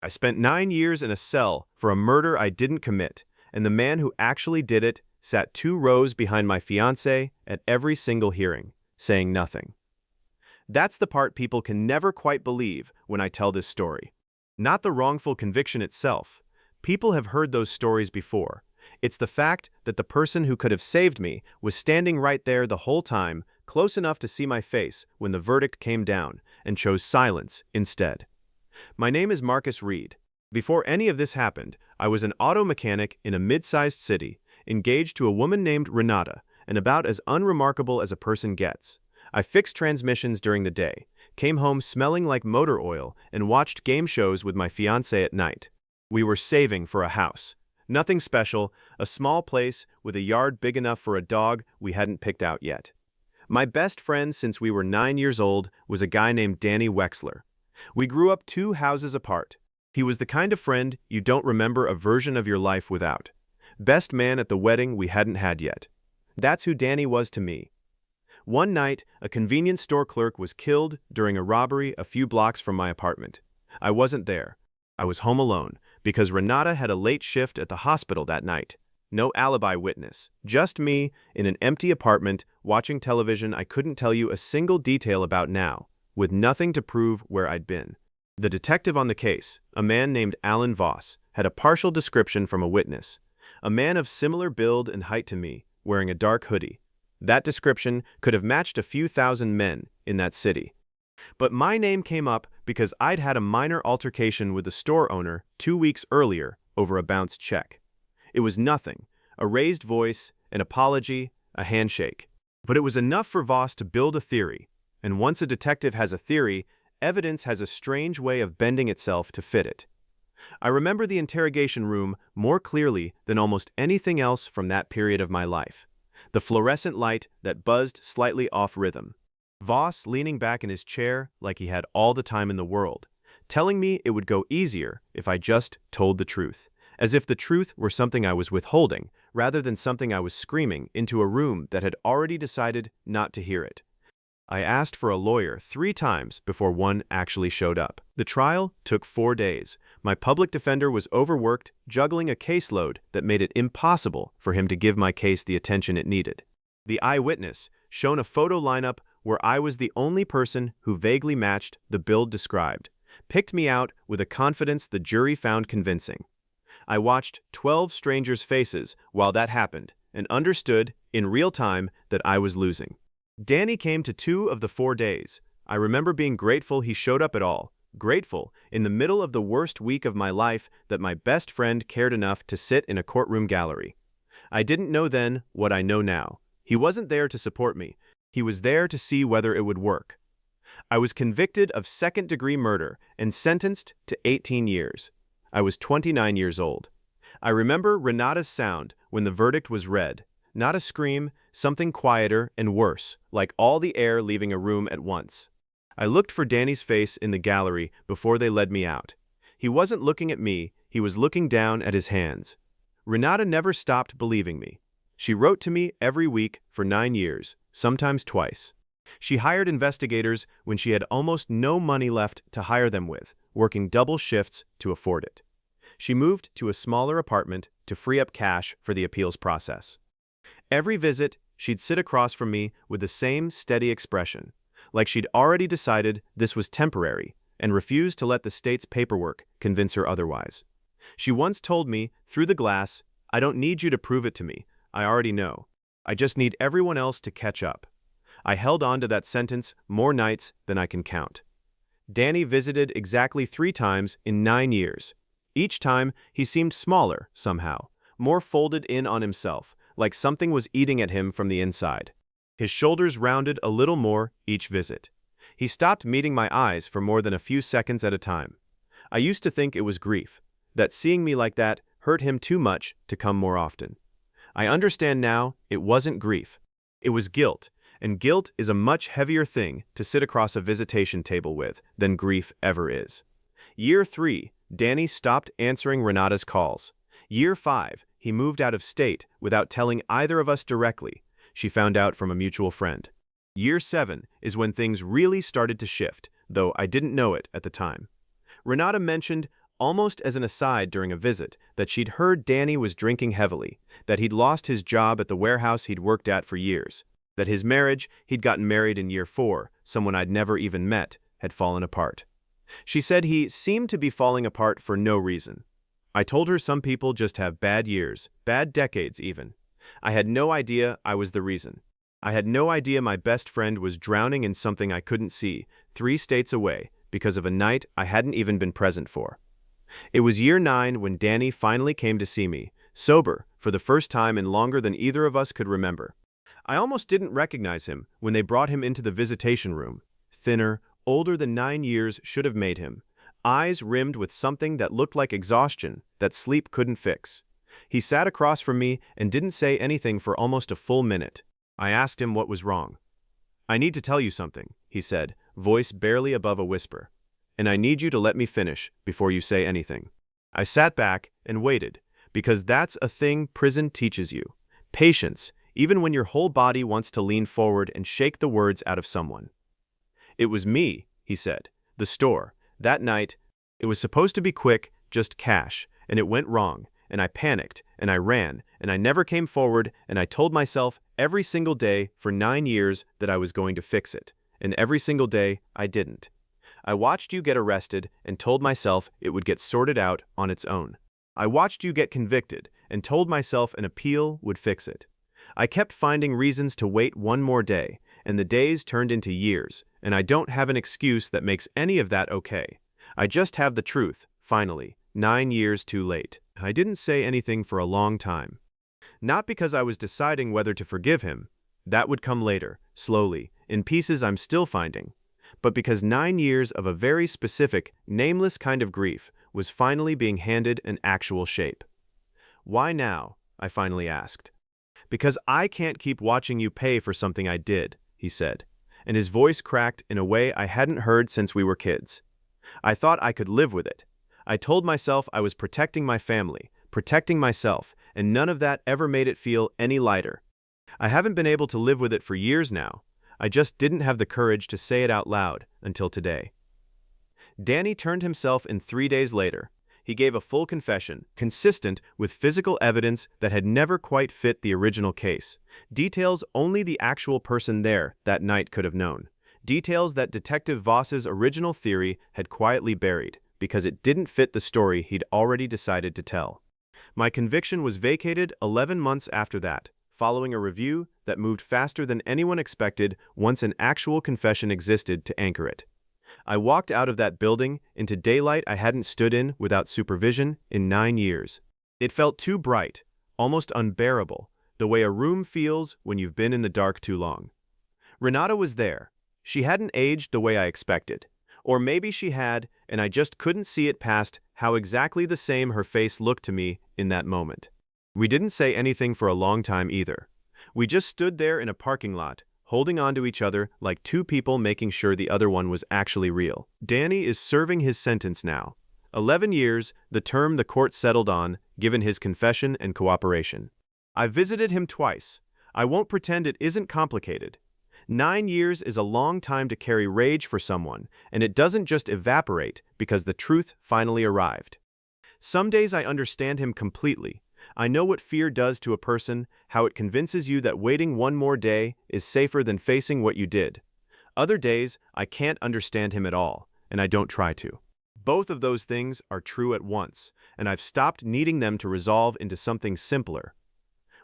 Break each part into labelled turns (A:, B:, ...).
A: I spent 9 years in a cell for a murder I didn't commit, and the man who actually did it sat 2 rows behind my fiancée at every single hearing, saying nothing. That's the part people can never quite believe when I tell this story. Not the wrongful conviction itself. People have heard those stories before. It's the fact that the person who could have saved me was standing right there the whole time, close enough to see my face when the verdict came down, and chose silence instead. My name is Marcus Reed. Before any of this happened, I was an auto mechanic in a mid-sized city, engaged to a woman named Renata, and about as unremarkable as a person gets. I fixed transmissions during the day, came home smelling like motor oil, and watched game shows with my fiancée at night. We were saving for a house. Nothing special, a small place with a yard big enough for a dog we hadn't picked out yet. My best friend since we were 9 years old was a guy named Danny Wexler. We grew up 2 houses apart. He was the kind of friend you don't remember a version of your life without. Best man at the wedding we hadn't had yet. That's who Danny was to me. One night, a convenience store clerk was killed during a robbery a few blocks from my apartment. I wasn't there. I was home alone, because Renata had a late shift at the hospital that night. No alibi witness, just me in an empty apartment watching television I couldn't tell you a single detail about now, with nothing to prove where I'd been. The detective on the case, a man named Alan Voss, had a partial description from a witness. A man of similar build and height to me, wearing a dark hoodie. That description could have matched a few thousand men in that city. But my name came up because I'd had a minor altercation with the store owner 2 weeks earlier over a bounced check. It was nothing, a raised voice, an apology, a handshake. But it was enough for Voss to build a theory, and once a detective has a theory, evidence has a strange way of bending itself to fit it. I remember the interrogation room more clearly than almost anything else from that period of my life. The fluorescent light that buzzed slightly off rhythm. Voss leaning back in his chair like he had all the time in the world, telling me it would go easier if I just told the truth, as if the truth were something I was withholding, rather than something I was screaming into a room that had already decided not to hear it. I asked for a lawyer 3 times before one actually showed up. The trial took 4 days. My public defender was overworked, juggling a caseload that made it impossible for him to give my case the attention it needed. The eyewitness, shown a photo lineup where I was the only person who vaguely matched the build described, picked me out with a confidence the jury found convincing. I watched 12 strangers' faces while that happened and understood in real time that I was losing. Danny came to 2 of the 4 days. I remember being grateful he showed up at all, grateful in the middle of the worst week of my life that my best friend cared enough to sit in a courtroom gallery. I didn't know then what I know now. He wasn't there to support me. He was there to see whether it would work. I was convicted of second-degree murder and sentenced to 18 years. I was 29 years old. I remember Renata's sound when the verdict was read. Not a scream, something quieter and worse, like all the air leaving a room at once. I looked for Danny's face in the gallery before they led me out. He wasn't looking at me, he was looking down at his hands. Renata never stopped believing me. She wrote to me every week for 9 years, sometimes twice. She hired investigators when she had almost no money left to hire them with, working double shifts to afford it. She moved to a smaller apartment to free up cash for the appeals process. Every visit, she'd sit across from me with the same steady expression, like she'd already decided this was temporary and refused to let the state's paperwork convince her otherwise. She once told me, through the glass, "I don't need you to prove it to me. I already know. I just need everyone else to catch up." I held on to that sentence more nights than I can count. Danny visited exactly 3 times in 9 years. Each time, he seemed smaller, somehow, more folded in on himself, like something was eating at him from the inside. His shoulders rounded a little more each visit. He stopped meeting my eyes for more than a few seconds at a time. I used to think it was grief, that seeing me like that hurt him too much to come more often. I understand now it wasn't grief. It was guilt, and guilt is a much heavier thing to sit across a visitation table with than grief ever is. Year 3, Danny stopped answering Renata's calls. Year 5, he moved out of state without telling either of us directly. She found out from a mutual friend. Year 7 is when things really started to shift, though I didn't know it at the time. Renata mentioned almost as an aside during a visit, that she'd heard Danny was drinking heavily, that he'd lost his job at the warehouse he'd worked at for years, that his marriage, he'd gotten married in year 4, someone I'd never even met, had fallen apart. She said he seemed to be falling apart for no reason. I told her some people just have bad years, bad decades even. I had no idea I was the reason. I had no idea my best friend was drowning in something I couldn't see, 3 states away, because of a night I hadn't even been present for. It was year 9 when Danny finally came to see me, sober, for the first time in longer than either of us could remember. I almost didn't recognize him when they brought him into the visitation room. Thinner, older than 9 years should have made him. Eyes rimmed with something that looked like exhaustion that sleep couldn't fix. He sat across from me and didn't say anything for almost a full minute. I asked him what was wrong. "I need to tell you something," he said, voice barely above a whisper. "And I need you to let me finish before you say anything." I sat back and waited, because that's a thing prison teaches you. Patience, even when your whole body wants to lean forward and shake the words out of someone. "It was me," he said. "The store. That night, it was supposed to be quick, just cash, and it went wrong, and I panicked, and I ran, and I never came forward, and I told myself every single day for 9 years that I was going to fix it, and every single day I didn't. I watched you get arrested and told myself it would get sorted out on its own. I watched you get convicted and told myself an appeal would fix it. I kept finding reasons to wait one more day, and the days turned into years, and I don't have an excuse that makes any of that okay. I just have the truth, finally, 9 years too late." I didn't say anything for a long time. Not because I was deciding whether to forgive him. That would come later, slowly, in pieces I'm still finding. But because 9 years of a very specific, nameless kind of grief was finally being handed an actual shape. "Why now?" I finally asked. "Because I can't keep watching you pay for something I did," he said, and his voice cracked in a way I hadn't heard since we were kids. I thought I could live with it. I told myself I was protecting my family, protecting myself, and none of that ever made it feel any lighter. I haven't been able to live with it for years now. I just didn't have the courage to say it out loud until today. Danny turned himself in 3 days later. He gave a full confession, consistent with physical evidence that had never quite fit the original case. Details only the actual person there that night could have known. Details that Detective Voss's original theory had quietly buried, because it didn't fit the story he'd already decided to tell. My conviction was vacated 11 months after that, following a review that moved faster than anyone expected once an actual confession existed to anchor it. I walked out of that building into daylight I hadn't stood in without supervision in 9 years. It felt too bright, almost unbearable, the way a room feels when you've been in the dark too long. Renata was there. She hadn't aged the way I expected. Or maybe she had, and I just couldn't see it past how exactly the same her face looked to me in that moment. We didn't say anything for a long time either. We just stood there in a parking lot, holding on to each other like 2 people making sure the other one was actually real. Danny is serving his sentence now. 11 years, the term the court settled on, given his confession and cooperation. I visited him twice. I won't pretend it isn't complicated. 9 years is a long time to carry rage for someone, and it doesn't just evaporate because the truth finally arrived. Some days I understand him completely. I know what fear does to a person, how it convinces you that waiting one more day is safer than facing what you did. Other days, I can't understand him at all, and I don't try to. Both of those things are true at once, and I've stopped needing them to resolve into something simpler.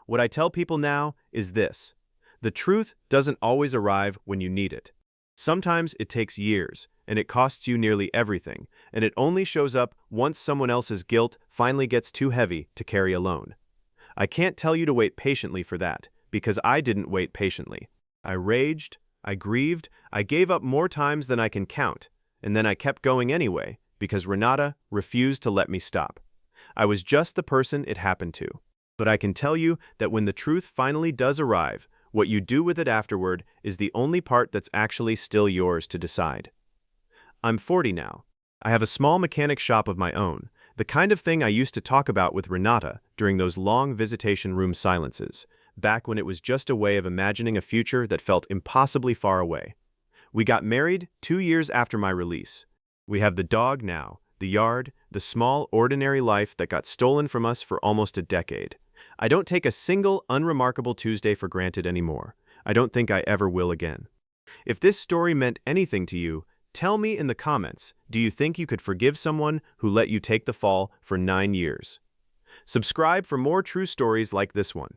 A: What I tell people now is this: the truth doesn't always arrive when you need it. Sometimes it takes years, and it costs you nearly everything, and it only shows up once someone else's guilt finally gets too heavy to carry alone. I can't tell you to wait patiently for that, because I didn't wait patiently. I raged, I grieved, I gave up more times than I can count, and then I kept going anyway, because Renata refused to let me stop. I was just the person it happened to. But I can tell you that when the truth finally does arrive, what you do with it afterward is the only part that's actually still yours to decide. I'm 40 now. I have a small mechanic shop of my own, the kind of thing I used to talk about with Renata during those long visitation room silences, back when it was just a way of imagining a future that felt impossibly far away. We got married 2 years after my release. We have the dog now, the yard, the small, ordinary life that got stolen from us for almost a decade. I don't take a single unremarkable Tuesday for granted anymore. I don't think I ever will again. If this story meant anything to you, tell me in the comments, do you think you could forgive someone who let you take the fall for 9 years? Subscribe for more true stories like this one.